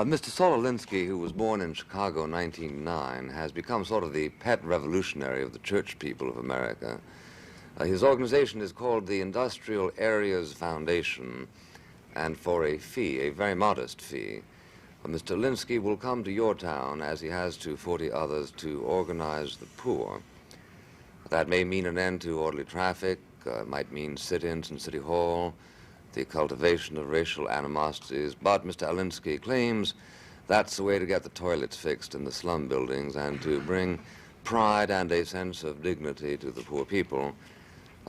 Mr. Saul Alinsky, who was born in Chicago in 1909, has become sort of the pet revolutionary of the church people of America. His organization is called the Industrial Areas Foundation, and for a fee, a very modest fee, Mr. Alinsky will come to your town, as he has to 40 others, to organize the poor. That may mean an end to orderly traffic, it might mean sit-ins in City Hall, the cultivation of racial animosities, but Mr. Alinsky claims that's the way to get the toilets fixed in the slum buildings and to bring pride and a sense of dignity to the poor people,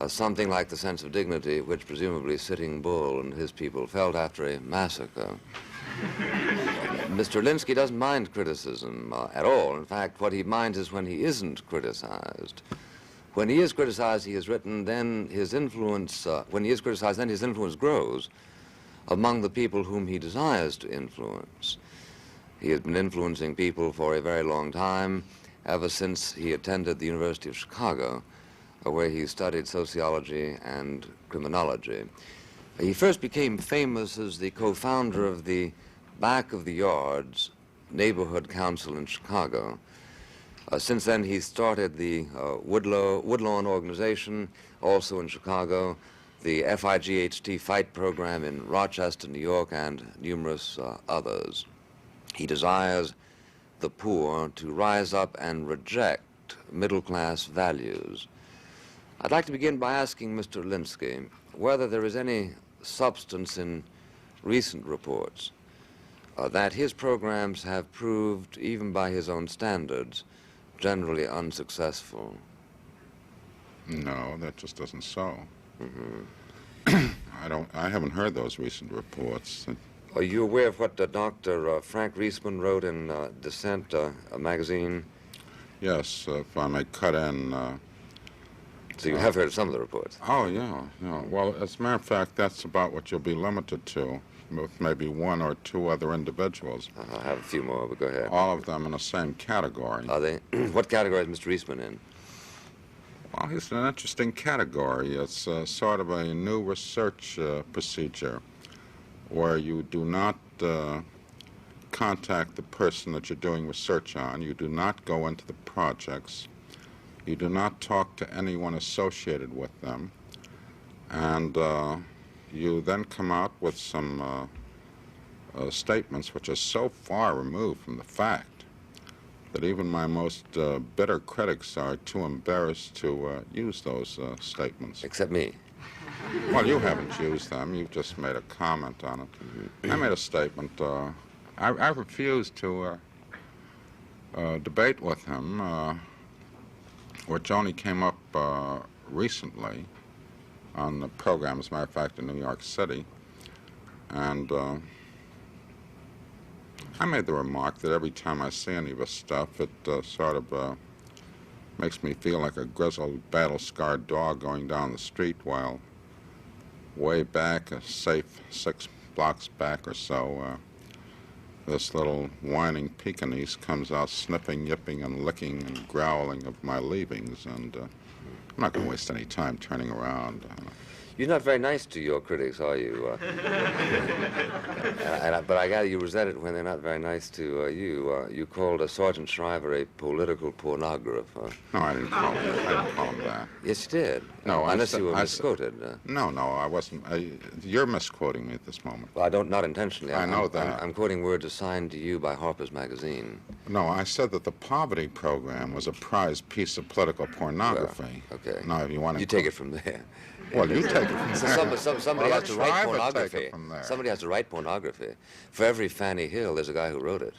something like the sense of dignity which presumably Sitting Bull and his people felt after a massacre. Mr. Alinsky doesn't mind criticism at all. In fact, what he minds is when he isn't criticized. When he is criticized, he has written, then his influence, when he is criticized, then his influence grows among the people whom he desires to influence. He has been influencing people for a very long time, ever since he attended the University of Chicago, where he studied sociology and criminology. He first became famous as the co-founder of the Back of the Yards Neighborhood Council in Chicago. Since then, he started the Woodlawn organization, also in Chicago, the FIGHT Fight program in Rochester, New York, and numerous others. He desires the poor to rise up and reject middle-class values. I'd like to begin by asking Mr. Alinsky whether there is any substance in recent reports that his programs have proved, even by his own standards, generally unsuccessful. No, that just isn't so. Mm-hmm. I haven't heard those recent reports. Are you aware of what Dr. Frank Reisman wrote in Dissent, a magazine? Yes, if I may cut in. So you have heard some of the reports? Oh, yeah. Well, as a matter of fact, that's about what you'll be limited to, with maybe one or two other individuals. I'll have a few more, but go ahead. All of them in the same category. Are they? What category is Mr. Reisman in? Well, he's in an interesting category. It's sort of a new research procedure where you do not contact the person that you're doing research on. You do not go into the projects. You do not talk to anyone associated with them. And you then come out with some statements which are so far removed from the fact that even my most bitter critics are too embarrassed to use those statements. Except me. Well, you haven't used them. You've just made a comment on it. I made a statement. I refused to debate with him, which only came up recently on the program, as a matter of fact, in New York City. And I made the remark that every time I see any of this stuff, it sort of makes me feel like a grizzled, battle-scarred dog going down the street while way back, a safe 6 blocks back or so, this little whining Pekingese comes out sniffing, yipping, and licking and growling of my leavings, and I'm not going to waste any time turning around. You're not very nice to your critics, are you? But I gather you resent it when they're not very nice to you. You called Sergeant Shriver a political pornographer. No, I didn't call him that. Yes, you did. No, unless you were misquoted. No, I wasn't. You're misquoting me at this moment. Well, not intentionally. I know that. I'm quoting words assigned to you by Harper's Magazine. No, I said that the poverty program was a prized piece of political pornography. Well, okay. Now, if you want to... You take it from there. Well, you take it from there. Somebody has to write pornography. Take it from there. Somebody has to write pornography. For every Fanny Hill, there's a guy who wrote it.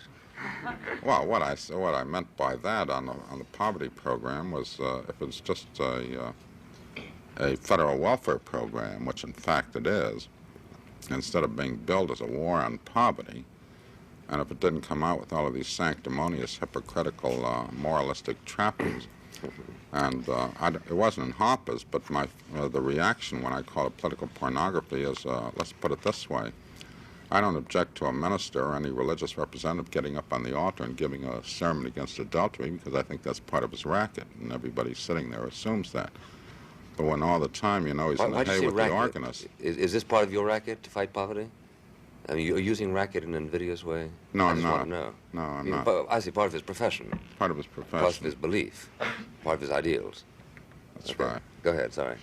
Well, what I meant by that on the poverty program was if it's just a federal welfare program, which in fact it is, instead of being billed as a war on poverty, and if it didn't come out with all of these sanctimonious, hypocritical, moralistic trappings. And it wasn't in Harper's, but the reaction when I call it political pornography is, let's put it this way. I don't object to a minister or any religious representative getting up on the altar and giving a sermon against adultery, because I think that's part of his racket, and everybody sitting there assumes that. But when all the time, he's in the hay with the organist. Is this part of your racket, to fight poverty? I mean, you're using racket in an invidious way? No, I I'm just not. want to know. No, I'm You know, not. I see part of his profession, Part of his part of profession. his belief, part of his ideals. That's Okay. right. Go ahead, sorry.